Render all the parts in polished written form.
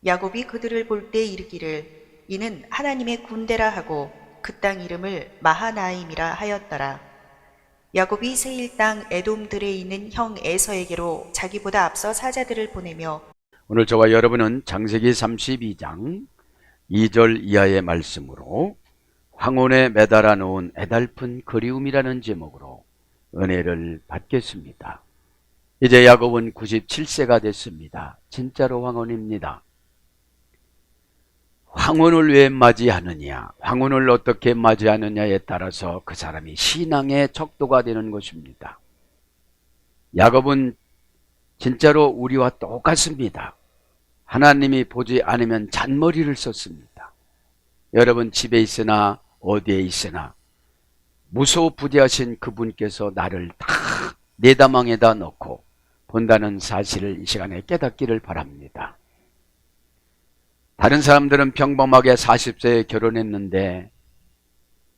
야곱이 그들을 볼 때 이르기를 이는 하나님의 군대라 하고 그 땅 이름을 마하나임이라 하였더라. 야곱이 세일 땅 에돔들에 있는 형 에서에게로 자기보다 앞서 사자들을 보내며 오늘 저와 여러분은 창세기 32장 2절 이하의 말씀으로 황혼에 매달아 놓은 애달픈 그리움이라는 제목으로 은혜를 받겠습니다. 이제 야곱은 97세가 됐습니다. 진짜로 황혼입니다. 황혼을 왜 맞이하느냐, 황혼을 어떻게 맞이하느냐에 따라서 그 사람이 신앙의 척도가 되는 것입니다. 야곱은 진짜로 우리와 똑같습니다. 하나님이 보지 않으면 잔머리를 썼습니다. 여러분 집에 있으나 어디에 있으나 무소부대하신 그분께서 나를 다 내다망에다 넣고 본다는 사실을 이 시간에 깨닫기를 바랍니다. 다른 사람들은 평범하게 40세에 결혼했는데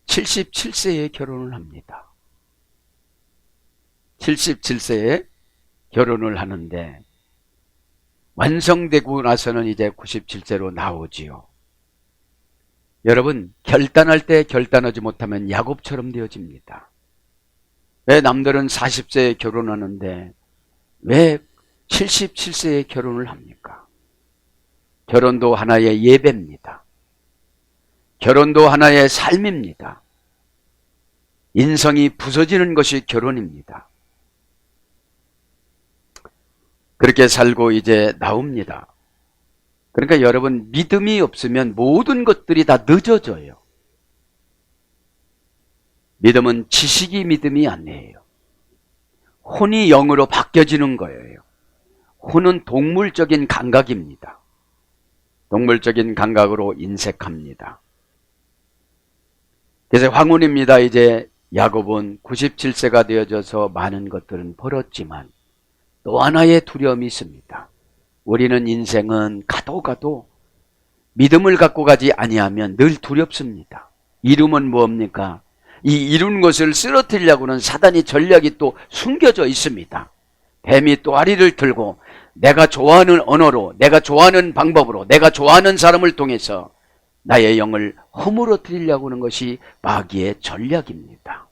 77세에 결혼을 합니다. 77세에 결혼을 하는데 완성되고 나서는 이제 97세로 나오지요. 여러분, 결단할 때 결단하지 못하면 야곱처럼 되어집니다. 왜 남들은 40세에 결혼하는데 왜 77세에 결혼을 합니까? 결혼도 하나의 예배입니다. 결혼도 하나의 삶입니다. 인성이 부서지는 것이 결혼입니다. 그렇게 살고 이제 나옵니다. 그러니까 여러분, 믿음이 없으면 모든 것들이 다 늦어져요. 믿음은 지식이 믿음이 아니에요. 혼이 영으로 바뀌어지는 거예요. 혼은 동물적인 감각입니다. 동물적인 감각으로 인색합니다. 그래서 황혼입니다. 이제 야곱은 97세가 되어져서 많은 것들은 벌었지만 또 하나의 두려움이 있습니다. 우리는 인생은 가도 믿음을 갖고 가지 아니하면 늘 두렵습니다. 이름은 뭡니까? 이 이룬 것을 쓰러뜨리려고는 사단이 전략이 또 숨겨져 있습니다. 뱀이 또아리를 들고 내가 좋아하는 언어로, 내가 좋아하는 방법으로, 내가 좋아하는 사람을 통해서 나의 영을 허물어뜨리려고 하는 것이 마귀의 전략입니다.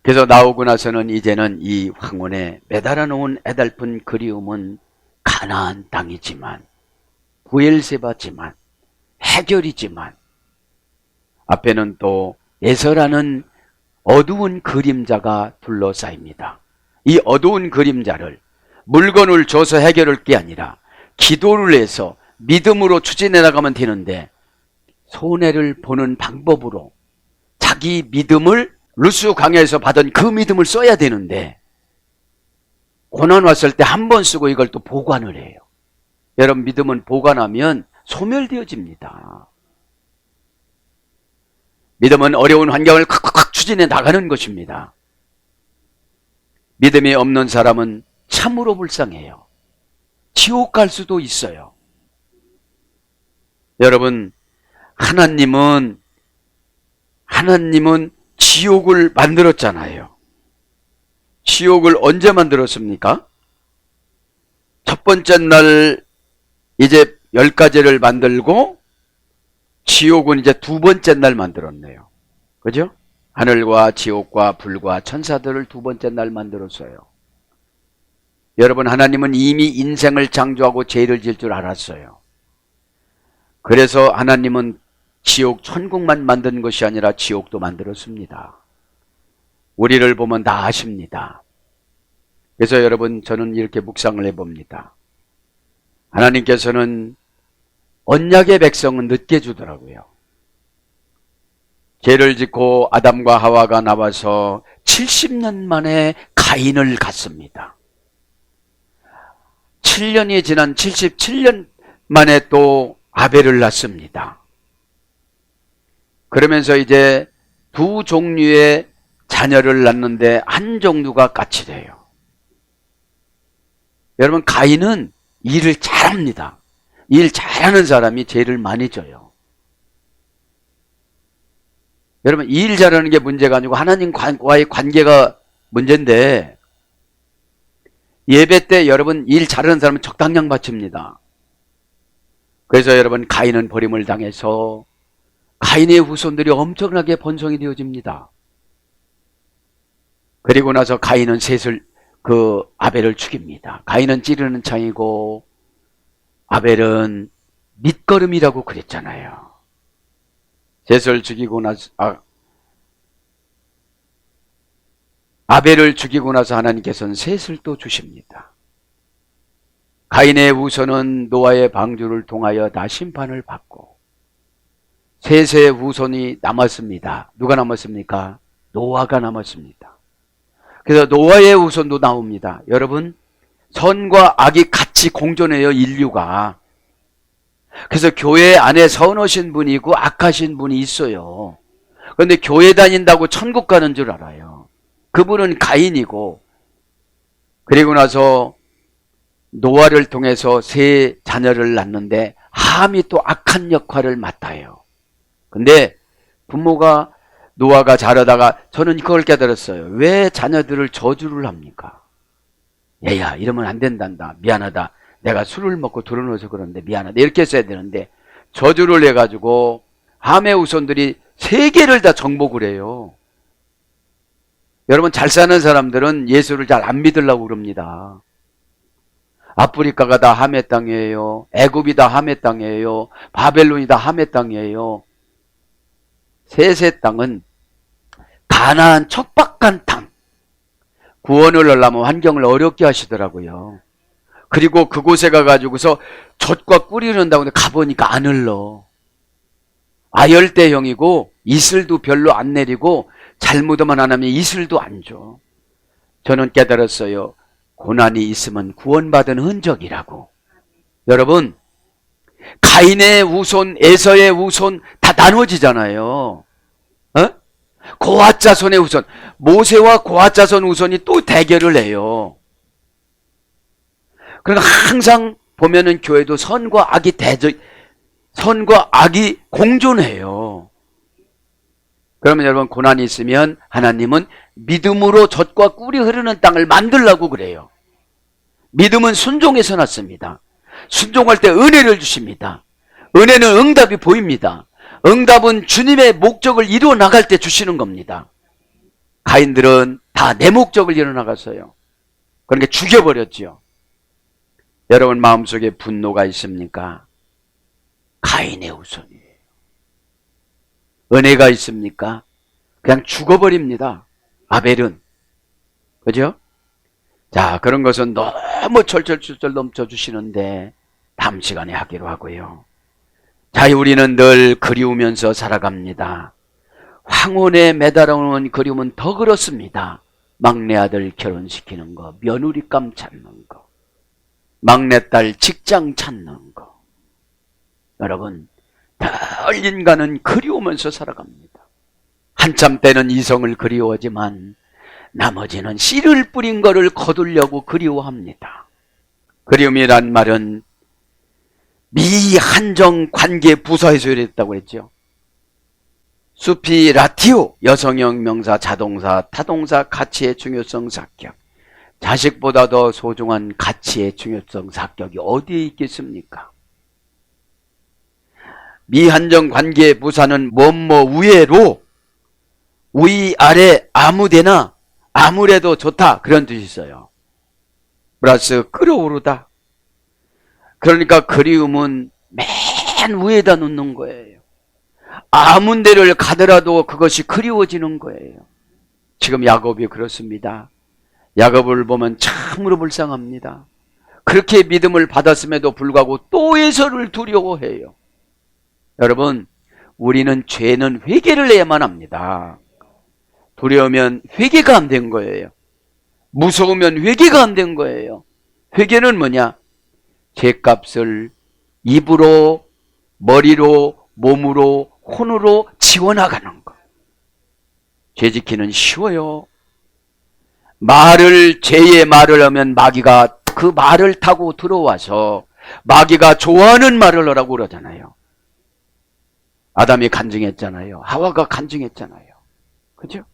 그래서 나오고 나서는 이제는 이 황혼에 매달아 놓은 애달픈 그리움은 가나안 땅이지만, 부엘세바지만, 해결이지만, 앞에는 또 에서라는 어두운 그림자가 둘러싸입니다. 이 어두운 그림자를 물건을 줘서 해결할 게 아니라 기도를 해서 믿음으로 추진해 나가면 되는데, 손해를 보는 방법으로 자기 믿음을 루스 강야에서 받은 그 믿음을 써야 되는데 고난 왔을 때 한 번 쓰고 이걸 또 보관을 해요. 여러분, 믿음은 보관하면 소멸되어집니다. 믿음은 어려운 환경을 콱콱콱 추진해 나가는 것입니다. 믿음이 없는 사람은 참으로 불쌍해요. 지옥 갈 수도 있어요. 여러분, 하나님은 지옥을 만들었잖아요. 지옥을 언제 만들었습니까? 첫 번째 날 이제 10가지를 만들고 지옥은 이제 두 번째 날 만들었네요. 그죠? 하늘과 지옥과 불과 천사들을 두 번째 날 만들었어요. 여러분, 하나님은 이미 인생을 창조하고 죄를 지을 줄 알았어요. 그래서 하나님은 지옥, 천국만 만든 것이 아니라 지옥도 만들었습니다. 우리를 보면 다 아십니다. 그래서 여러분, 저는 이렇게 묵상을 해봅니다. 하나님께서는 언약의 백성은 늦게 주더라고요. 죄를 짓고 아담과 하와가 나와서 70년 만에 가인을 갖습니다. 7년이 지난 77년 만에 또 아벨을 낳습니다. 그러면서 이제 두 종류의 자녀를 낳는데 한 종류가 까칠해요. 여러분, 가인은 일을 잘합니다. 일 잘하는 사람이 죄를 많이 져요. 여러분, 일 잘하는 게 문제가 아니고 하나님과의 관계가 문제인데, 예배 때 여러분 일 잘하는 사람은 적당량 바칩니다. 그래서 여러분, 가인은 버림을 당해서 가인의 후손들이 엄청나게 번성이 되어집니다. 그리고 나서 가인은 아벨을 죽입니다. 가인은 찌르는 창이고 아벨은 밑거름이라고 그랬잖아요. 셋을 죽이고 나서 아벨을 죽이고 나서 하나님께서는 셋을 또 주십니다. 가인의 후손은 노아의 방주를 통하여 다 심판을 받고 셋의 후손이 남았습니다. 누가 남았습니까? 노아가 남았습니다. 그래서 노아의 후손도 나옵니다. 여러분, 선과 악이 같이 공존해요, 인류가. 그래서 교회 안에 선하신 분이 있고 악하신 분이 있어요. 그런데 교회 다닌다고 천국 가는 줄 알아요. 그분은 가인이고, 그리고 나서 노아를 통해서 세 자녀를 낳는데 함이 또 악한 역할을 맡아요. 근데 부모가 노아가 자라다가 저는 그걸 깨달았어요. 왜 자녀들을 저주를 합니까? 얘야, 이러면 안 된단다. 미안하다. 내가 술을 먹고 들어놓아서 그러는데 미안하다. 이렇게 했어야 되는데 저주를 해가지고 함의 후손들이 세 개를 다 정복을 해요. 여러분, 잘 사는 사람들은 예수를 잘 안 믿으려고 그럽니다. 아프리카가 다 함의 땅이에요. 애굽이 다 함의 땅이에요. 바벨론이 다 함의 땅이에요. 셋의 땅은 가나안 척박한 땅. 구원을 하려면 환경을 어렵게 하시더라고요. 그리고 그곳에 가가지고서 젖과 꿀이 흐른다고 가보니까 안 흘러. 아열대형이고 이슬도 별로 안 내리고 잘못하면 안 하면 이슬도 안 줘. 저는 깨달았어요. 고난이 있으면 구원받은 흔적이라고. 여러분, 가인의 후손, 에서의 후손 다 나눠지잖아요. 고핫 자손의 후손, 모세와 고핫 자손 후손이 또 대결을 해요. 그러니까 항상 보면은 교회도 선과 악이 공존해요. 그러면 여러분, 고난이 있으면 하나님은 믿음으로 젖과 꿀이 흐르는 땅을 만들려고 그래요. 믿음은 순종에서 났습니다. 순종할 때 은혜를 주십니다. 은혜는 응답이 보입니다. 응답은 주님의 목적을 이루어 나갈 때 주시는 겁니다. 가인들은 다 내 목적을 이루어 나갔어요. 그러니까 죽여버렸죠. 여러분, 마음속에 분노가 있습니까? 가인의 후손이에요. 은혜가 있습니까? 그냥 죽어버립니다. 아벨은. 그죠? 자, 그런 것은 너무 철철철철 넘쳐주시는데 다음 시간에 하기로 하고요. 자, 우리는 늘 그리우면서 살아갑니다. 황혼에 매달아오는 그리움은 더 그렇습니다. 막내 아들 결혼시키는 거, 며느리감 찾는 거, 막내딸 직장 찾는 거. 여러분, 늘 인간은 그리우면서 살아갑니다. 한참 때는 이성을 그리워하지만 나머지는 씨를 뿌린 거를 거두려고 그리워합니다. 그리움이란 말은 미한정 관계 부사에서 유래했다고 했죠. 수피라티오, 여성형 명사, 자동사, 타동사, 가치의 중요성 사격. 자식보다 더 소중한 가치의 중요성 사격이 어디에 있겠습니까? 미한정 관계 부사는 뭐뭐 위에로, 위 아래 아무데나 아무래도 좋다, 그런 뜻이 있어요. 플러스 끌어오르다. 그러니까 그리움은 맨 위에다 놓는 거예요. 아무 데를 가더라도 그것이 그리워지는 거예요. 지금 야곱이 그렇습니다. 야곱을 보면 참으로 불쌍합니다. 그렇게 믿음을 받았음에도 불구하고 또 에서를 두려워해요. 여러분, 우리는 죄는 회개를 해야만 합니다. 두려우면 회개가 안 된 거예요. 무서우면 회개가 안 된 거예요. 회개는 뭐냐? 죄값을 입으로, 머리로, 몸으로, 혼으로 지워나가는 거. 죄 지키는 쉬워요. 죄의 말을 하면 마귀가 그 말을 타고 들어와서 마귀가 좋아하는 말을 하라고 그러잖아요. 아담이 간증했잖아요. 하와가 간증했잖아요. 그죠?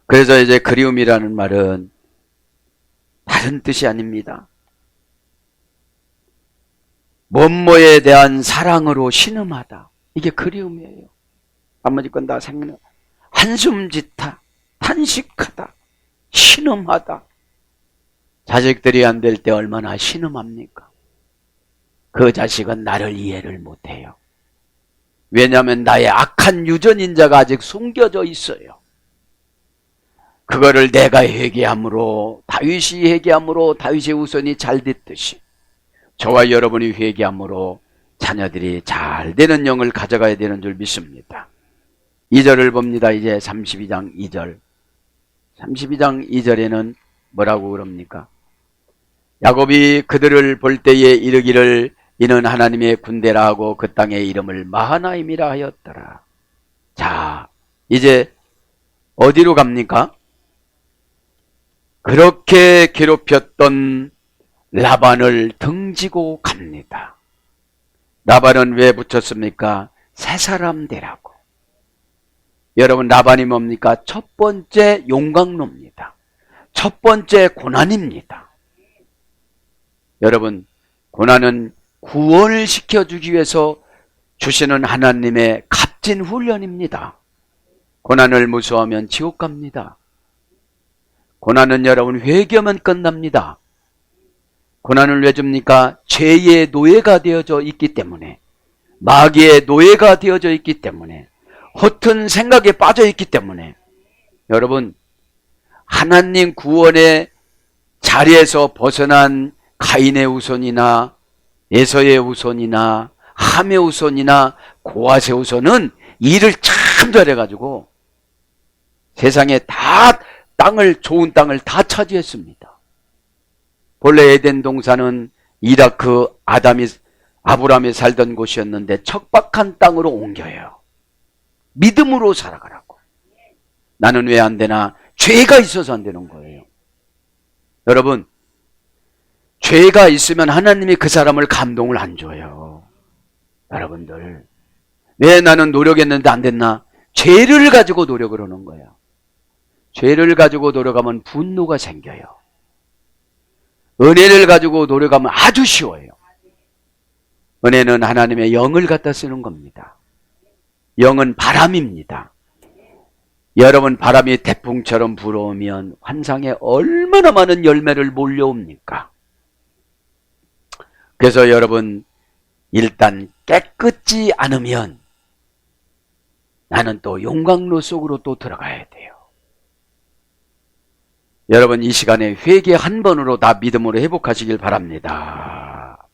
그래서 이제 그리움이라는 말은 다른 뜻이 아닙니다. 뭐뭐에 대한 사랑으로 신음하다. 이게 그리움이에요. 나머지 건 다 생각. 한숨 짓다, 탄식하다, 신음하다. 자식들이 안 될 때 얼마나 신음합니까? 그 자식은 나를 이해를 못해요. 왜냐하면 나의 악한 유전인자가 아직 숨겨져 있어요. 그거를 내가 회개함으로, 다윗이 회개함으로 다윗의 후손이 잘 됐듯이 저와 여러분이 회개함으로 자녀들이 잘 되는 영을 가져가야 되는 줄 믿습니다. 2절을 봅니다. 이제 32장 2절. 32장 2절에는 뭐라고 그럽니까? 야곱이 그들을 볼 때에 이르기를 이는 하나님의 군대라 하고 그 땅의 이름을 마하나임이라 하였더라. 자, 이제 어디로 갑니까? 그렇게 괴롭혔던 라반을 등지고 갑니다. 라반은 왜 붙였습니까? 새 사람 되라고. 여러분, 라반이 뭡니까? 첫 번째 용광로입니다. 첫 번째 고난입니다. 여러분, 고난은 구원을 시켜주기 위해서 주시는 하나님의 값진 훈련입니다. 고난을 무서워하면 지옥 갑니다. 고난은 여러분 회개하면 끝납니다. 고난을 왜 줍니까? 죄의 노예가 되어져 있기 때문에, 마귀의 노예가 되어져 있기 때문에, 허튼 생각에 빠져 있기 때문에. 여러분, 하나님 구원의 자리에서 벗어난 가인의 후손이나 에서의 후손이나 함의 후손이나 고아의 후손은 일을 참 잘해가지고 세상에 다 좋은 땅을 다 차지했습니다. 본래 에덴 동산은 이라크 아브라함이 살던 곳이었는데 척박한 땅으로 옮겨요. 믿음으로 살아가라고. 나는 왜 안 되나? 죄가 있어서 안 되는 거예요. 여러분, 죄가 있으면 하나님이 그 사람을 감동을 안 줘요. 여러분들, 왜 나는 노력했는데 안 됐나? 죄를 가지고 노력을 하는 거예요. 죄를 가지고 노력하면 분노가 생겨요. 은혜를 가지고 노력하면 아주 쉬워요. 은혜는 하나님의 영을 갖다 쓰는 겁니다. 영은 바람입니다. 여러분, 바람이 태풍처럼 불어오면 환상에 얼마나 많은 열매를 몰려옵니까? 그래서 여러분, 일단 깨끗지 않으면 나는 또 용광로 속으로 또 들어가야 돼요. 여러분, 이 시간에 회개 한 번으로 다 믿음으로 회복하시길 바랍니다.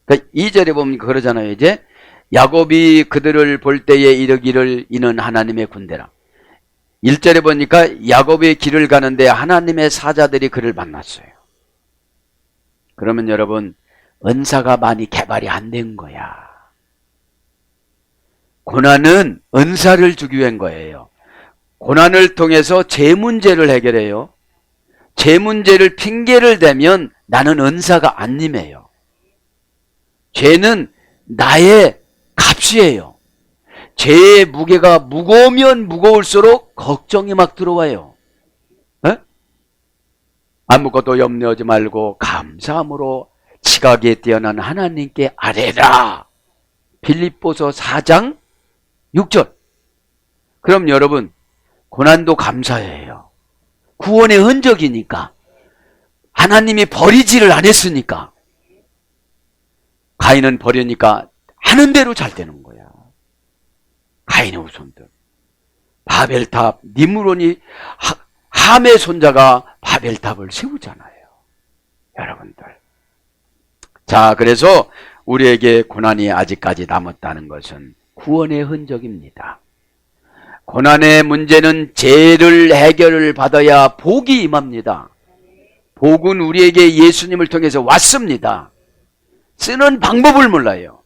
그러니까 2절에 보면 그러잖아요. 이제 야곱이 그들을 볼 때에 이르기를 이는 하나님의 군대라. 1절에 보니까 야곱의 길을 가는데 하나님의 사자들이 그를 만났어요. 그러면 여러분, 은사가 많이 개발이 안 된 거야. 고난은 은사를 주기 위한 거예요. 고난을 통해서 제 문제를 해결해요. 제 문제를 핑계를 대면 나는 은사가 안 임해요. 죄는 나의 값이에요. 죄의 무게가 무거우면 무거울수록 걱정이 막 들어와요. 에? 아무것도 염려하지 말고 감사함으로 지각에 뛰어난 하나님께 아뢰라. 빌립보서 4장 6절. 그럼 여러분, 고난도 감사해요. 구원의 흔적이니까. 하나님이 버리지를 안 했으니까. 가인은 버리니까 하는 대로 잘 되는 거야. 가인의 후손들. 바벨탑, 니므론이 함의 손자가 바벨탑을 세우잖아요. 여러분들. 자, 그래서 우리에게 고난이 아직까지 남았다는 것은 구원의 흔적입니다. 고난의 문제는 죄를 해결을 받아야 복이 임합니다. 복은 우리에게 예수님을 통해서 왔습니다. 쓰는 방법을 몰라요.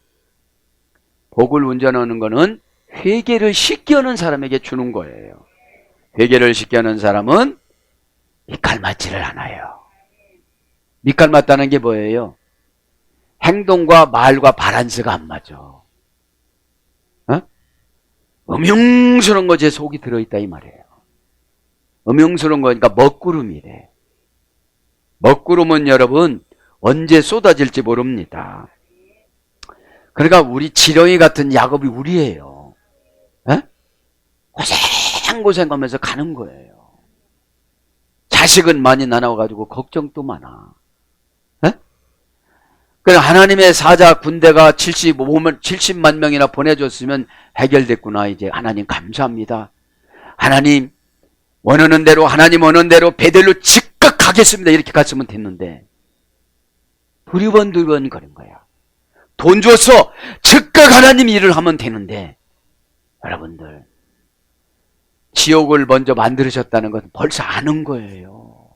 복을 운전하는 것은 회개를 쉽게 하는 사람에게 주는 거예요. 회개를 쉽게 하는 사람은 밑갈 맞지를 않아요. 밑갈 맞다는 게 뭐예요? 행동과 말과 바란스가 안 맞아. 음흉스러운 거 제 속이 들어있다 이 말이에요. 음흉스러운 거니까 먹구름이래. 먹구름은 여러분 언제 쏟아질지 모릅니다. 그러니까 우리 지렁이 같은 야곱이 우리예요. 에? 고생하면서 가는 거예요. 자식은 많이 나눠가지고 걱정도 많아. 에? 그래 하나님의 사자 군대가 70만 명이나 보내줬으면 해결됐구나. 이제 하나님 감사합니다. 하나님 원하는 대로 하나님 원하는 대로 베델로 즉각 가겠습니다. 이렇게 갔으면 됐는데 두리번 거린 거야. 돈 줘서 즉각 하나님 일을 하면 되는데 여러분들 지옥을 먼저 만들으셨다는 것은 벌써 아는 거예요.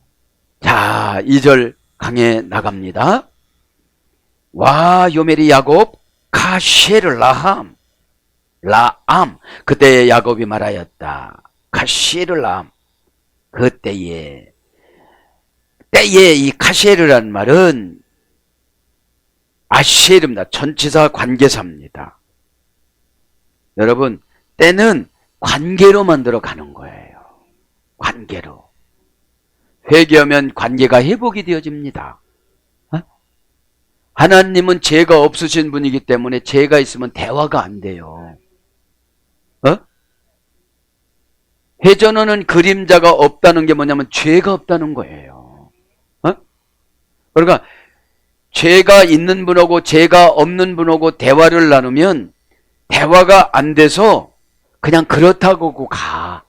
자, 2절 강에 나갑니다. 와 요메리 야곱 카쉐를 라함 그때 야곱이 말하였다. 카쉐를 라함 그때에 이 카쉐르라는 말은 아쉐르입니다. 전치사 관계사입니다. 여러분 때는 관계로 만들어 가는 거예요. 관계로. 회개하면 관계가 회복이 되어집니다. 하나님은 죄가 없으신 분이기 때문에 죄가 있으면 대화가 안 돼요. 회전하는 그림자가 없다는 게 뭐냐면 죄가 없다는 거예요. 그러니까 죄가 있는 분하고 죄가 없는 분하고 대화를 나누면 대화가 안 돼서 그냥 그렇다고 가.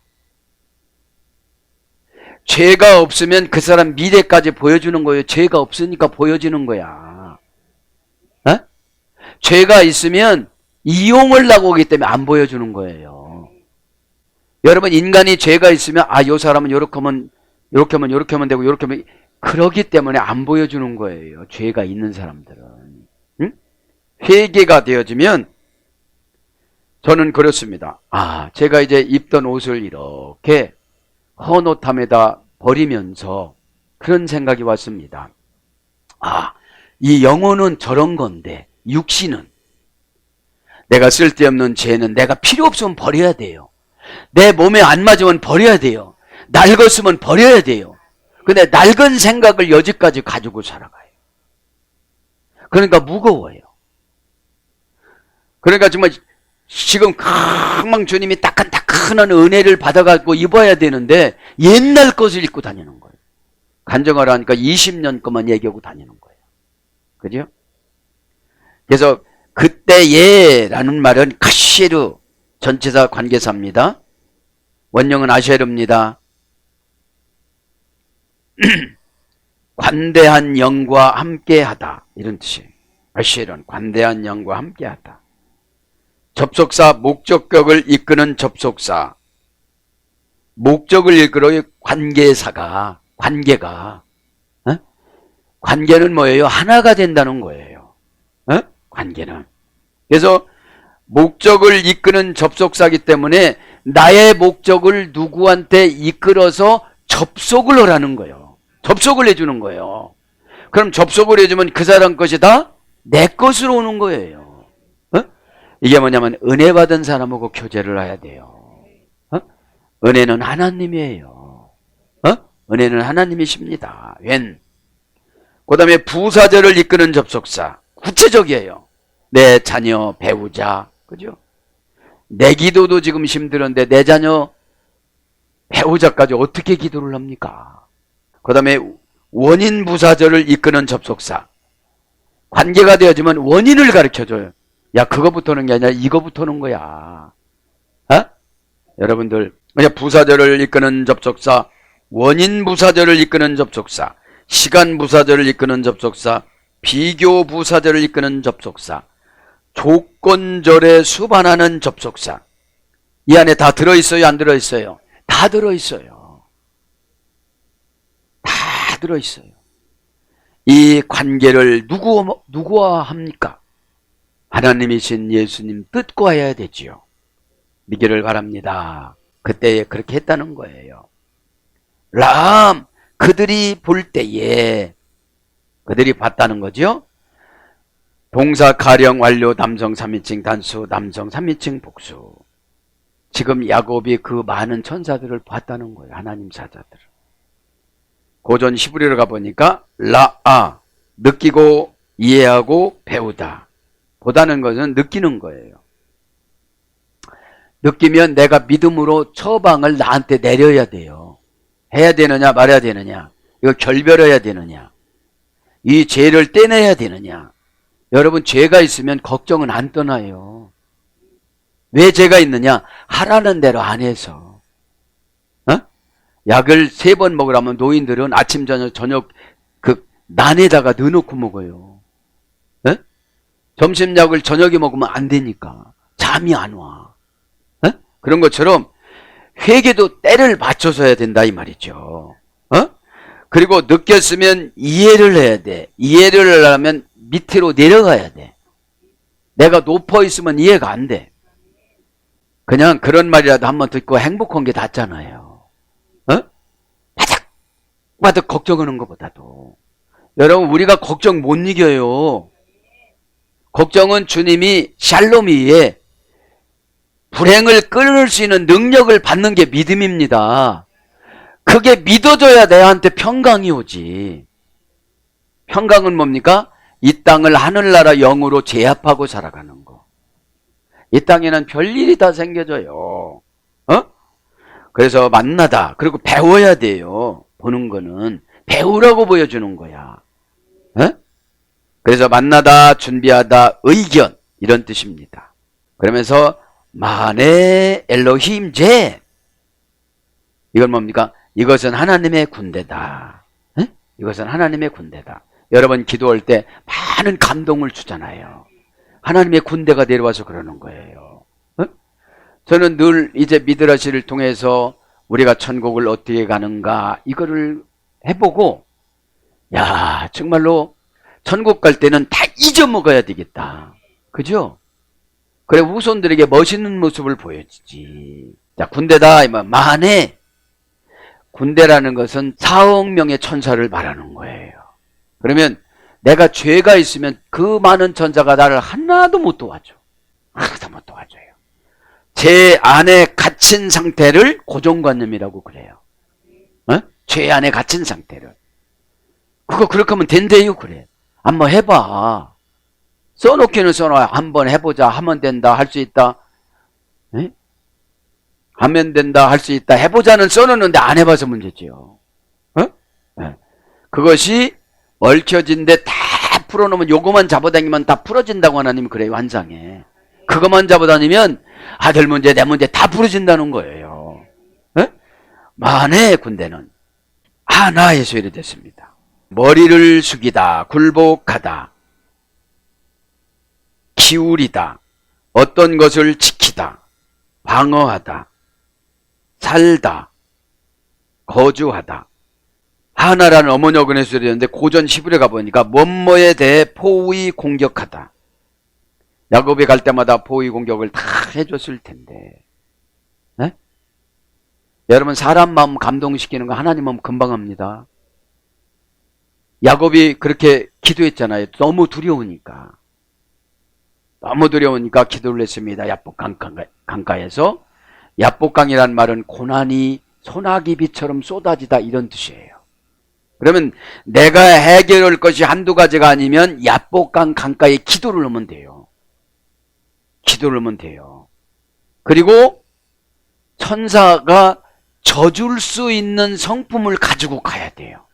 죄가 없으면 그 사람 미래까지 보여주는 거예요. 죄가 없으니까 보여지는 거야. 죄가 있으면 이용을 하고 오기 때문에 안 보여주는 거예요. 여러분 인간이 죄가 있으면 요 사람은 요렇게 하면 되고 요렇게 하면 그러기 때문에 안 보여주는 거예요. 죄가 있는 사람들은. 응? 회개가 되어지면 저는 그렇습니다. 제가 이제 입던 옷을 이렇게 헌옷함에다 버리면서 그런 생각이 왔습니다. 이 영혼은 저런 건데 육신은 내가 쓸데없는 죄는 내가 필요 없으면 버려야 돼요. 내 몸에 안 맞으면 버려야 돼요. 낡았으면 버려야 돼요. 근데 낡은 생각을 여지까지 가지고 살아가요. 그러니까 무거워요. 그러니까 정말 지금 금방 주님이 따끈따끈한 은혜를 받아가지고 입어야 되는데 옛날 것을 입고 다니는 거예요. 간증을 하니까 20년 거만 얘기하고 다니는 거예요. 그죠? 그래서 그때예라는 말은 카시르 전치사 관계사입니다. 원형은 아쉐르입니다. 관대한 영과 함께하다 이런 뜻이에요. 아쉐르는 관대한 영과 함께하다. 접속사 목적격을 이끄는 접속사. 목적을 이끌어요. 관계사가 관계는 뭐예요? 하나가 된다는 거예요. 관계는. 그래서 목적을 이끄는 접속사이기 때문에 나의 목적을 누구한테 이끌어서 접속을 하라는 거예요. 접속을 해주는 거예요. 그럼 접속을 해주면 그 사람 것이 다 내 것으로 오는 거예요. 이게 뭐냐면 은혜 받은 사람하고 교제를 해야 돼요. 은혜는 하나님이에요. 은혜는 하나님이십니다. 그 다음에 부사절을 이끄는 접속사. 구체적이에요. 내 자녀, 배우자. 그죠? 내 기도도 지금 힘들었는데 내 자녀, 배우자까지 어떻게 기도를 합니까? 그 다음에 원인 부사절을 이끄는 접속사. 관계가 되어지면 원인을 가르쳐줘요. 야, 그거부터는 게 아니라 이거부터는 거야. 여러분들, 부사절을 이끄는 접속사, 원인 부사절을 이끄는 접속사, 시간 부사절을 이끄는 접속사, 비교 부사절을 이끄는 접속사, 조건절에 수반하는 접속사. 이 안에 다 들어있어요? 안 들어있어요? 다 들어있어요. 다 들어있어요. 이 관계를 누구와 합니까? 하나님이신 예수님 뜻과 해야 되지요. 믿기를 바랍니다. 그때 그렇게 했다는 거예요. 라함 그들이 볼 때에 그들이 봤다는 거죠. 동사 가령 완료 남성 3인칭 단수 남성 3인칭 복수. 지금 야곱이 그 많은 천사들을 봤다는 거예요. 하나님 사자들을. 고전 히브리로 가보니까 라아 느끼고 이해하고 배우다. 보다는 것은 느끼는 거예요. 느끼면 내가 믿음으로 처방을 나한테 내려야 돼요. 해야 되느냐 말아야 되느냐, 이거 결별해야 되느냐, 이 죄를 떼내야 되느냐. 여러분, 죄가 있으면 걱정은 안 떠나요. 왜 죄가 있느냐? 하라는 대로 안 해서. 약을 3번 먹으라면 노인들은 아침 저녁 그 난에다가 넣어놓고 먹어요. 점심약을 저녁에 먹으면 안 되니까 잠이 안 와. 그런 것처럼 회개도 때를 맞춰서 해야 된다 이 말이죠. 그리고 느꼈으면 이해를 해야 돼. 이해를 하려면 밑으로 내려가야 돼. 내가 높아 있으면 이해가 안 돼. 그냥 그런 말이라도 한번 듣고 행복한 게 낫잖아요. 바닥바닥 걱정하는 것보다도. 여러분, 우리가 걱정 못 이겨요. 걱정은 주님이 샬롬이에 불행을 끊을 수 있는 능력을 받는 게 믿음입니다. 그게 믿어줘야 내한테 평강이 오지. 평강은 뭡니까? 이 땅을 하늘나라 영으로 제압하고 살아가는 거. 이 땅에는 별일이 다 생겨져요. 그래서 만나다. 그리고 배워야 돼요. 보는 거는 배우라고 보여주는 거야. 그래서 만나다, 준비하다, 의견, 이런 뜻입니다. 그러면서 만에 엘로힘 제, 이건 뭡니까? 이것은 하나님의 군대다. 이것은 하나님의 군대다. 여러분, 기도할 때 많은 감동을 주잖아요. 하나님의 군대가 내려와서 그러는 거예요. 저는 늘 이제 미드라시를 통해서 우리가 천국을 어떻게 가는가 이거를 해보고, 야, 정말로 천국 갈 때는 다 잊어먹어야 되겠다. 그죠? 그래, 후손들에게 멋있는 모습을 보여주지. 자, 군대다. 만에, 군대라는 것은 4억 명의 천사를 말하는 거예요. 그러면 내가 죄가 있으면 그 많은 천사가 나를 하나도 못 도와줘. 하나도 못 도와줘요. 제 안에 갇힌 상태를 고정관념이라고 그래요. 죄 안에 갇힌 상태를. 그거 그렇게 하면 된대요. 그래. 한번 해봐. 써놓기는 써놔요. 한번 해보자. 하면 된다. 할 수 있다. 하면 된다. 할 수 있다. 해보자는 써놓는데 안 해봐서 문제지요. 그것이 얽혀진데 다 풀어놓으면 요거만 잡아다니면 다 풀어진다고 하나님이 그래요. 환상에. 그것만 잡아다니면 아들 문제, 내 문제 다 풀어진다는 거예요. 만의 군대는 하나의 소리가 됐습니다. 머리를 숙이다, 굴복하다, 기울이다, 어떤 것을 지키다, 방어하다, 살다, 거주하다. 하나라는 어머니어근의 소리였는데 고전 시불에 가보니까 뭐뭐에 대해 포위 공격하다. 야곱이 갈 때마다 포위 공격을 다 해줬을 텐데. 여러분, 사람 마음 감동시키는 거 하나님 마음 금방 합니다. 야곱이 그렇게 기도했잖아요. 너무 두려우니까. 너무 두려우니까 기도를 했습니다. 야복 강가에서. 야복강이란 말은 고난이 소나기비처럼 쏟아지다, 이런 뜻이에요. 그러면 내가 해결할 것이 한두 가지가 아니면 야복강 강가에 기도를 하면 돼요. 기도를 하면 돼요. 그리고 천사가 져줄 수 있는 성품을 가지고 가야 돼요.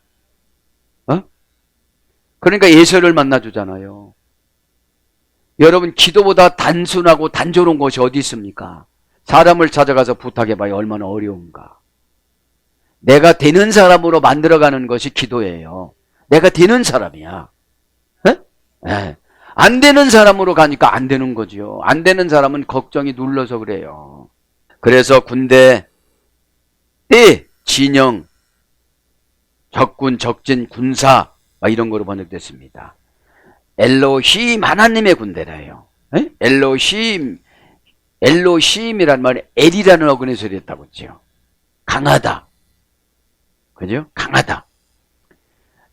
그러니까 예수를 만나주잖아요. 여러분, 기도보다 단순하고 단조로운 것이 어디 있습니까? 사람을 찾아가서 부탁해봐야 얼마나 어려운가. 내가 되는 사람으로 만들어가는 것이 기도예요. 내가 되는 사람이야. 안 되는 사람으로 가니까 안 되는 거죠. 안 되는 사람은 걱정이 눌러서 그래요. 그래서 군대, 때, 진영, 적군, 적진, 군사, 이런 거로 번역됐습니다. 엘로힘, 하나님의 군대래요. 엘로힘이란 말이 엘이라는 어근의 소리였다고 했죠. 강하다. 그죠? 강하다.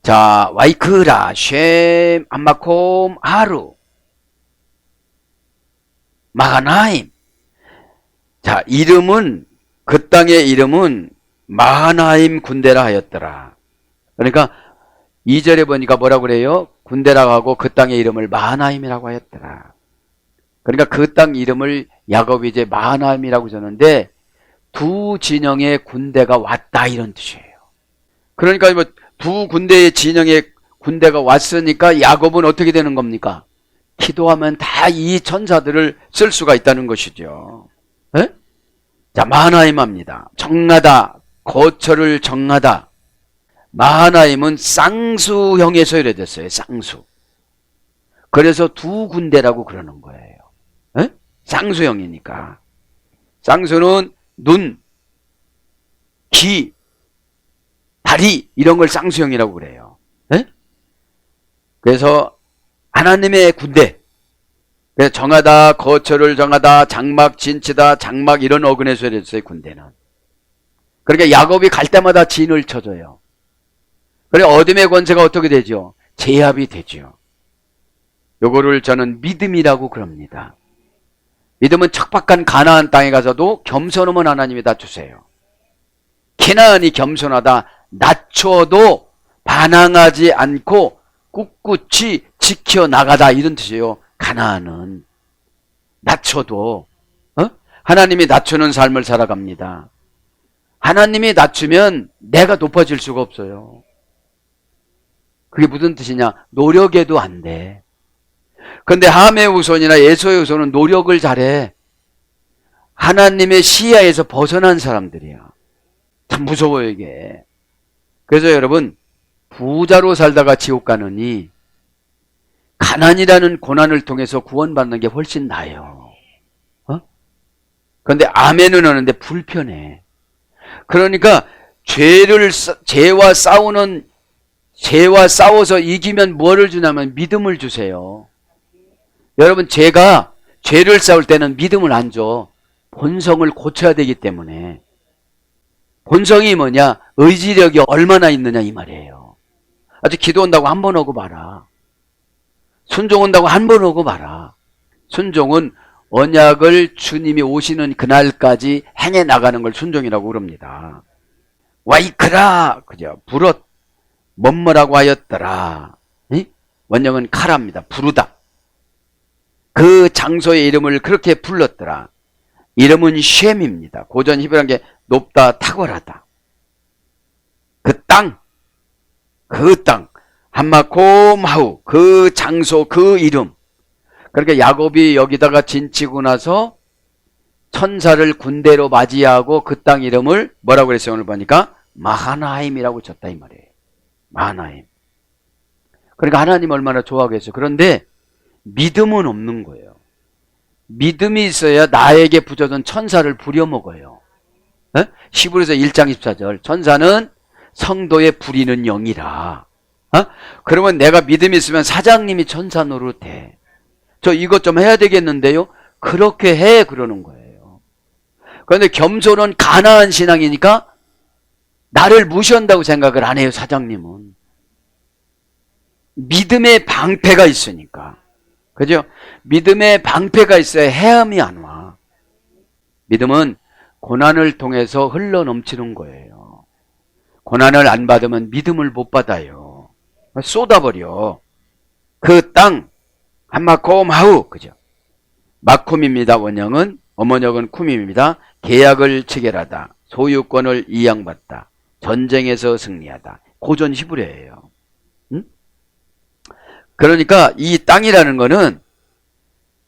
자, 와이크라, 쉔, 암마콤, 하루, 마하나임. 자, 이름은, 그 땅의 이름은 마하나임 군대라 하였더라. 그러니까 2절에 보니까 뭐라고 그래요? 군대라고 하고 그 땅의 이름을 마하나임이라고 하였더라. 그러니까 그 땅 이름을 야곱이 이제 마하나임이라고 줬는데 두 진영의 군대가 왔다 이런 뜻이에요. 그러니까 뭐 두 군대의 진영의 군대가 왔으니까 야곱은 어떻게 되는 겁니까? 기도하면 다 이 천사들을 쓸 수가 있다는 것이죠. 에? 자, 마하나임합니다. 정하다, 거처를 정하다. 마하나임은 쌍수형에서 이래됐어요. 쌍수. 그래서 두 군대라고 그러는 거예요. 에? 쌍수형이니까. 쌍수는 눈, 귀, 다리 이런 걸 쌍수형이라고 그래요. 에? 그래서 하나님의 군대. 그래서 정하다, 거처를 정하다, 장막 진치다, 장막 이런 어근에서 이랬어요. 군대는. 그러니까 야곱이 갈 때마다 진을 쳐줘요. 그래 어둠의 권세가 어떻게 되죠? 제압이 되죠. 요거를 저는 믿음이라고 그럽니다. 믿음은 척박한 가나안 땅에 가서도 겸손하면 하나님이 다 주세요. 키나안이 겸손하다 낮춰도 반항하지 않고 꿋꿋이 지켜나가다 이런 뜻이에요. 가나안은 낮춰도 하나님이 낮추는 삶을 살아갑니다. 하나님이 낮추면 내가 높아질 수가 없어요. 그게 무슨 뜻이냐? 노력해도 안 돼. 그런데 함의 후손이나 에서의 후손은 노력을 잘해. 하나님의 시야에서 벗어난 사람들이야. 참 무서워요 이게. 그래서 여러분 부자로 살다가 지옥 가느니 가난이라는 고난을 통해서 구원받는 게 훨씬 나아요. 그런데 아멘은 하는데 불편해. 그러니까 죄와 싸워서 이기면 뭐를 주냐면 믿음을 주세요. 여러분 죄를 싸울 때는 믿음을 안 줘. 본성을 고쳐야 되기 때문에. 본성이 뭐냐? 의지력이 얼마나 있느냐 이 말이에요. 아주 기도한다고 한 번 오고 마라. 순종한다고 한 번 오고 마라. 순종은 언약을 주님이 오시는 그날까지 행해 나가는 걸 순종이라고 그럽니다. 와이크라 그죠? 부럿 뭐뭐라고 하였더라. 원형은 카라입니다. 부르다. 그 장소의 이름을 그렇게 불렀더라. 이름은 쉔입니다. 고전 히브리한 게 높다, 탁월하다. 그 땅, 한마콤하우, 그 장소, 그 이름. 그러니까 야곱이 여기다가 진치고 나서 천사를 군대로 맞이하고 그 땅 이름을 뭐라고 그랬어요? 오늘 보니까 마하나임이라고 줬다 이 말이에요. 마하나임. 그러니까 하나님 얼마나 좋아하겠어요. 그런데 믿음은 없는 거예요. 믿음이 있어야 나에게 붙여준 천사를 부려먹어요. 히브리서 1장 14절 천사는 성도의 부리는 영이라. 그러면 내가 믿음이 있으면 사장님이 천사 노릇해. 저 이것 좀 해야 되겠는데요. 그렇게 해 그러는 거예요. 그런데 겸손은 가나안 신앙이니까 나를 무시한다고 생각을 안 해요. 사장님은. 믿음의 방패가 있으니까. 그죠? 믿음의 방패가 있어야 해함이 안 와. 믿음은 고난을 통해서 흘러 넘치는 거예요. 고난을 안 받으면 믿음을 못 받아요. 쏟아버려. 그 땅 한마콤하우 그죠? 마콤입니다. 원형은 어머역은 쿰입니다. 계약을 체결하다. 소유권을 이양받다. 전쟁에서 승리하다. 고전 히브리어예요. 그러니까 이 땅이라는 거는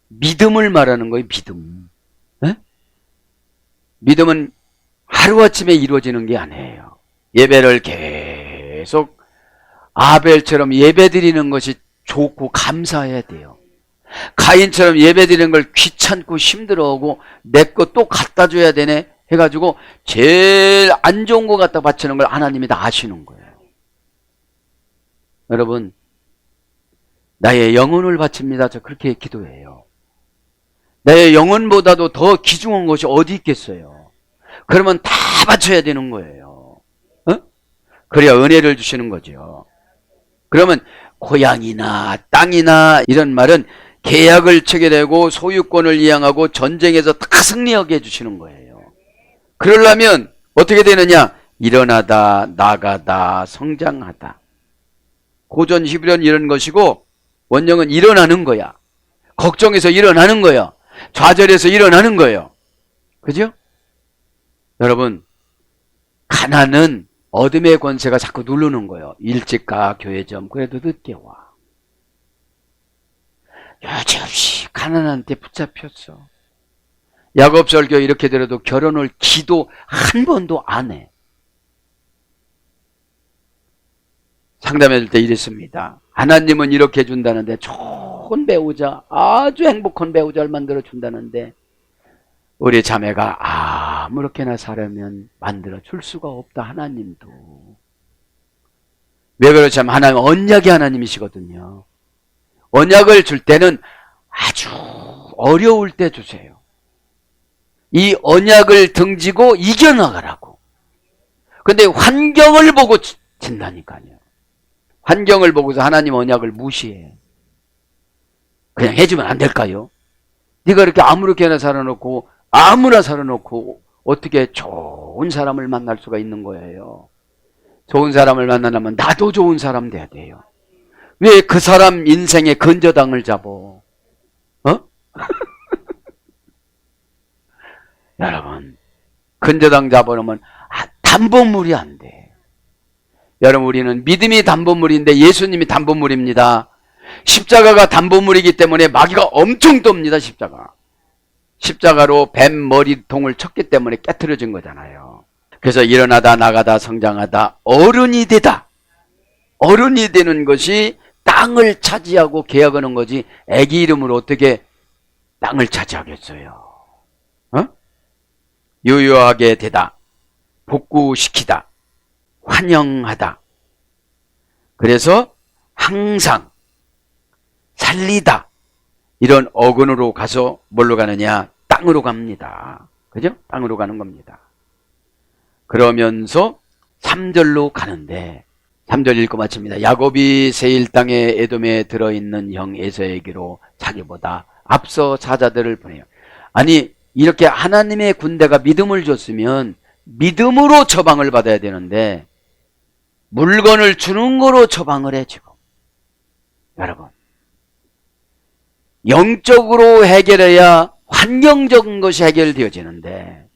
믿음을 말하는 거예요. 믿음. 믿음은 하루아침에 이루어지는 게 아니에요. 예배를 계속 아벨처럼 예배 드리는 것이 좋고 감사해야 돼요. 가인처럼 예배 드리는 걸 귀찮고 힘들어하고 내 거 또 갖다 줘야 되네 해가지고 제일 안 좋은 거 갖다 바치는 걸 하나님이 다 아시는 거예요. 여러분 나의 영혼을 바칩니다. 저 그렇게 기도해요. 나의 영혼보다도 더 귀중한 것이 어디 있겠어요. 그러면 다 바쳐야 되는 거예요. 그래야 은혜를 주시는 거죠. 그러면 고향이나 땅이나 이런 말은 계약을 체결하고 소유권을 이양하고 전쟁에서 다 승리하게 해주시는 거예요. 그러려면 어떻게 되느냐? 일어나다, 나가다, 성장하다. 고전 히브리어는 이런 것이고 원형은 일어나는 거야. 걱정해서 일어나는 거예요. 좌절해서 일어나는 거예요. 그죠? 여러분, 가난은 어둠의 권세가 자꾸 누르는 거예요. 일찍 가, 교회 좀. 그래도 늦게 와. 여지없이 가난한테 붙잡혔어. 야곱설교 이렇게 들어도 결혼을 기도 한 번도 안 해. 상담해 줄 때 이랬습니다. 하나님은 이렇게 해준다는데, 좋은 배우자, 아주 행복한 배우자를 만들어 준다는데 우리 자매가 아무렇게나 살면 만들어 줄 수가 없다. 하나님도. 왜 그렇지 하면 하나님 언약의 하나님이시거든요. 언약을 줄 때는 아주 어려울 때 주세요. 이 언약을 등지고 이겨나가라고. 근데 환경을 보고 진다니까요. 환경을 보고서 하나님 언약을 무시해. 그냥 해주면 안 될까요? 네가 이렇게 아무렇게나 살아놓고 아무나 살아놓고 어떻게 좋은 사람을 만날 수가 있는 거예요? 좋은 사람을 만나려면 나도 좋은 사람 돼야 돼요. 왜 그 사람 인생의 근저당을 잡어? 여러분, 근저당 잡아놓으면 담보물이 안 돼. 여러분, 우리는 믿음이 담보물인데 예수님이 담보물입니다. 십자가가 담보물이기 때문에 마귀가 엄청 돕니다. 십자가로 뱀 머리통을 쳤기 때문에 깨트려진 거잖아요. 그래서 일어나다 나가다 성장하다 어른이 되다. 어른이 되는 것이 땅을 차지하고 계약하는 거지, 애기 이름으로 어떻게 땅을 차지하겠어요? 유효하게 되다, 복구시키다, 환영하다. 그래서 항상 살리다, 이런 어근으로 가서 뭘로 가느냐? 땅으로 갑니다. 그죠? 땅으로 가는 겁니다. 그러면서 3절로 가는데, 3절 읽고 마칩니다. 야곱이 세일 땅의 에돔에 들어있는 형 에서에게로 자기보다 앞서 사자들을 보내요. 아니, 이렇게 하나님의 군대가 믿음을 줬으면 믿음으로 처방을 받아야 되는데 물건을 주는 거로 처방을 해. 지금 여러분, 영적으로 해결해야 환경적인 것이 해결되어지는데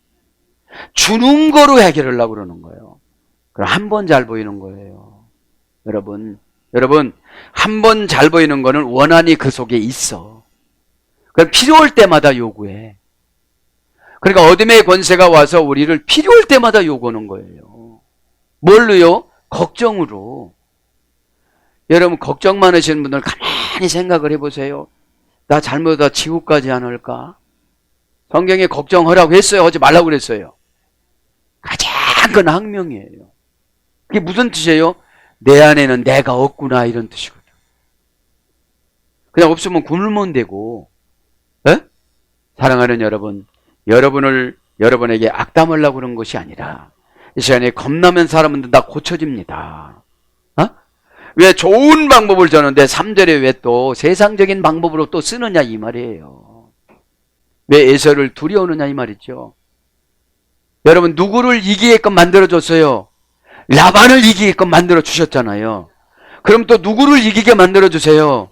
주는 거로 해결하려고 그러는 거예요. 그럼 한 번 잘 보이는 거예요. 여러분, 한 번 잘 보이는 거는 원한이 그 속에 있어. 그럼 필요할 때마다 요구해. 그러니까 어둠의 권세가 와서 우리를 필요할 때마다 요구하는 거예요. 뭘로요? 걱정으로. 여러분, 걱정 많으신 분들 가만히 생각을 해보세요. 나 잘못하다 지옥 가지 않을까? 성경에 걱정하라고 했어요? 하지 말라고 그랬어요? 가장 큰 학명이에요. 그게 무슨 뜻이에요? 내 안에는 내가 없구나, 이런 뜻이거든요. 그냥 없으면 굶으면 되고. 에? 사랑하는 여러분, 여러분에게 악담하려고 그런 것이 아니라 이 시간에 겁나면 사람은 다 고쳐집니다. 왜 좋은 방법을 주는데 3절에 왜 또 세상적인 방법으로 또 쓰느냐, 이 말이에요. 왜 에서를 두려우느냐, 이 말이죠. 여러분, 누구를 이기게끔 만들어줬어요? 라반을 이기게끔 만들어주셨잖아요. 그럼 또 누구를 이기게 만들어주세요?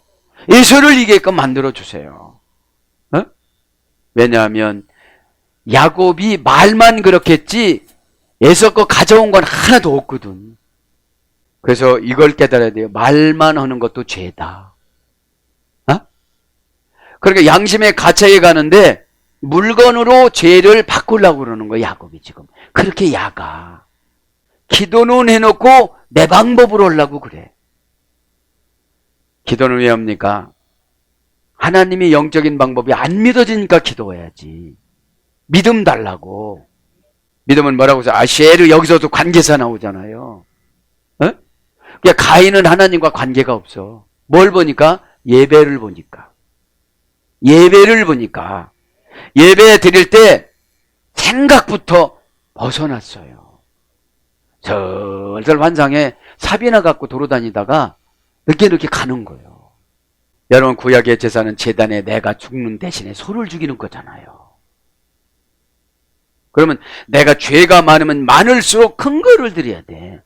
에서를 이기게끔 만들어주세요. 왜냐하면 야곱이 말만 그렇겠지 에서 거 가져온 건 하나도 없거든. 그래서 이걸 깨달아야 돼요. 말만 하는 것도 죄다. 그러니까 양심의 가책에 가는데 물건으로 죄를 바꾸려고 그러는 거예요. 야곱이 지금 그렇게 야가. 기도는 해놓고 내 방법으로 하려고 그래. 기도는 왜 합니까? 하나님이 영적인 방법이 안 믿어지니까 기도해야지. 믿음 달라고. 믿음은 뭐라고 해서 아시에르, 여기서도 관계사 나오잖아요. 그러니까 가인은 하나님과 관계가 없어. 뭘 보니까? 예배를 보니까. 예배 드릴 때 생각부터 벗어났어요. 절절 환상에 삽이나 갖고 돌아다니다가 늦게 가는 거예요. 여러분, 구약의 제사는 제단에 내가 죽는 대신에 소를 죽이는 거잖아요. 그러면 내가 죄가 많으면 많을수록 큰 거를 드려야 돼.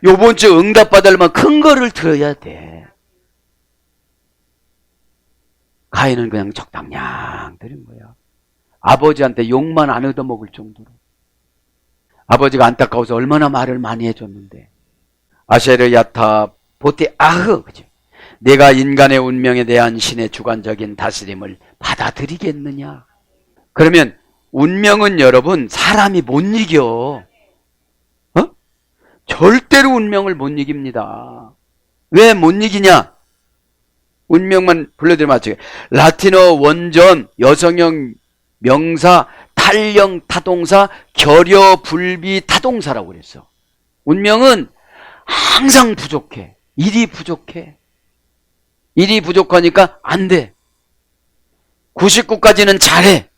요번 주 응답받으려면 큰 거를 들어야 돼. 가인은 그냥 적당량 드린 거야. 아버지한테 욕만 안 얻어먹을 정도로. 아버지가 안타까워서 얼마나 말을 많이 해줬는데. 아세르 야타 보티 아흐, 그죠? 내가 인간의 운명에 대한 신의 주관적인 다스림을 받아들이겠느냐? 그러면 운명은 여러분 사람이 못 이겨. 절대로 운명을 못 이깁니다. 왜 못 이기냐? 운명만 불러드리면 맞죠? 라틴어 원전 여성형 명사 탈령 타동사 결여 불비 타동사라고 그랬어. 운명은 항상 부족해. 일이 부족해. 일이 부족하니까 안 돼. 99까지는 잘해.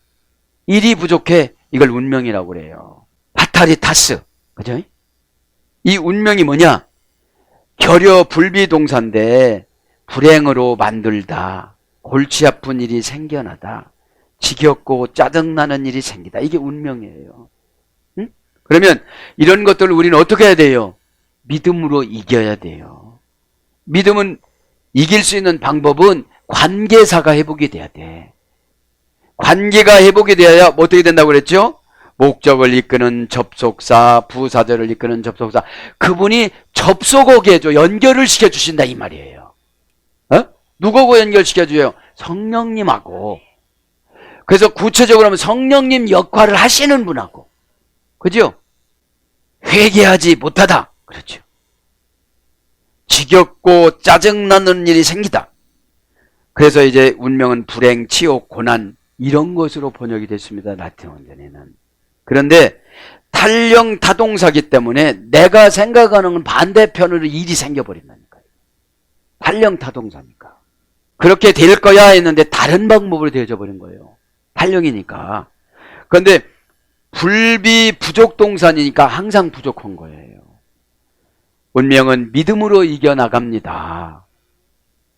일이 부족해. 이걸 운명이라고 그래요. 바타리타스. 그죠? 이 운명이 뭐냐? 결여 불비 동사인데 불행으로 만들다. 골치 아픈 일이 생겨나다. 지겹고 짜증나는 일이 생기다. 이게 운명이에요. 응? 그러면 이런 것들을 우리는 어떻게 해야 돼요? 믿음으로 이겨야 돼요. 믿음은 이길 수 있는 방법은 관계사가 회복이 돼야 돼. 관계가 회복이 되어야 어떻게 된다고 그랬죠? 목적을 이끄는 접속사, 부사절을 이끄는 접속사. 그분이 접속하게 해줘. 연결을 시켜주신다 이 말이에요. 누구하고 연결시켜줘요? 성령님하고. 그래서 구체적으로 하면 성령님 역할을 하시는 분하고. 그죠? 회개하지 못하다. 그렇죠. 지겹고 짜증나는 일이 생기다. 그래서 이제 운명은 불행, 치욕, 고난 이런 것으로 번역이 됐습니다. 라틴 원전에는. 그런데 탈령 타동사기 때문에 내가 생각하는 건 반대편으로 일이 생겨버린다니까요. 탈령 타동사니까. 그렇게 될 거야 했는데 다른 방법으로 되어져 버린 거예요. 탈령이니까. 그런데 불비 부족 동사니까 항상 부족한 거예요. 운명은 믿음으로 이겨나갑니다.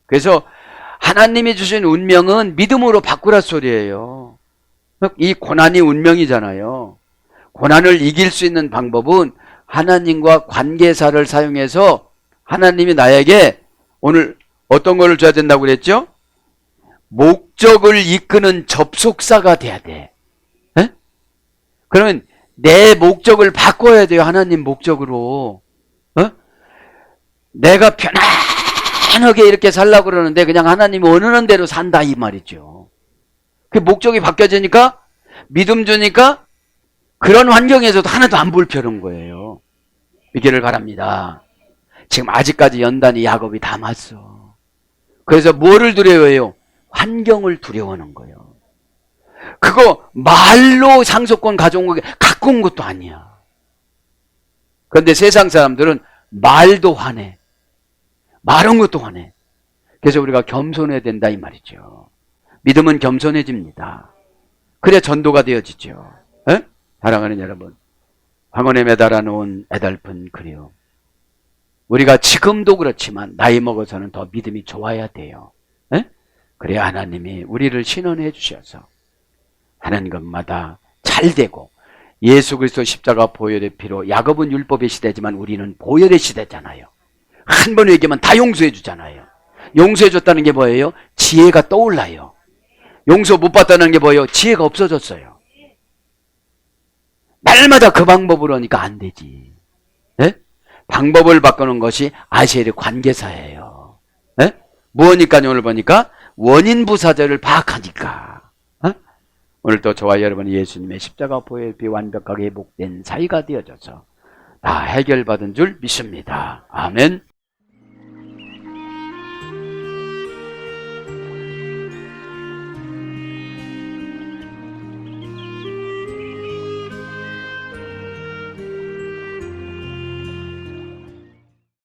그래서 하나님이 주신 운명은 믿음으로 바꾸라 소리예요. 이 고난이 운명이잖아요. 고난을 이길 수 있는 방법은 하나님과 관계사를 사용해서 하나님이 나에게 오늘 어떤 거를 줘야 된다고 그랬죠? 목적을 이끄는 접속사가 돼야 돼. 에? 그러면 내 목적을 바꿔야 돼요. 하나님 목적으로. 내가 편안하게 이렇게 살려고 그러는데 그냥 하나님이 원하는 대로 산다 이 말이죠. 그 목적이 바뀌어지니까 믿음 주니까 그런 환경에서도 하나도 안 불편한 거예요. 믿기를 바랍니다. 지금 아직까지 연단이 야곱이 담았어. 그래서 뭐를 두려워해요? 환경을 두려워하는 거예요. 그거 말로 상속권 가져온 거 갖고 온 것도 아니야. 그런데 세상 사람들은 말도 화내. 말한 것도 화내. 그래서 우리가 겸손해야 된다 이 말이죠. 믿음은 겸손해집니다. 그래 전도가 되어지죠. 에? 사랑하는 여러분, 황혼에 매달아 놓은 애달픈 그리움. 우리가 지금도 그렇지만 나이 먹어서는 더 믿음이 좋아야 돼요. 에? 그래야 하나님이 우리를 신원해 주셔서 하는 것마다 잘 되고 예수 그리스도 십자가 보혈의 피로 야곱은 율법의 시대지만 우리는 보혈의 시대잖아요. 한 번 얘기하면 다 용서해 주잖아요. 용서해 줬다는 게 뭐예요? 지혜가 떠올라요. 용서 못 받다는 게 뭐예요? 지혜가 없어졌어요. 날마다 그 방법으로 하니까 안 되지. 네? 방법을 바꾸는 것이 아시엘의 관계사예요. 네? 무엇이니까요? 오늘 보니까 원인부사절을 파악하니까. 오늘 또 저와 여러분이 예수님의 십자가 보혈 피 완벽하게 회복된 사이가 되어져서 다 해결받은 줄 믿습니다. 아멘.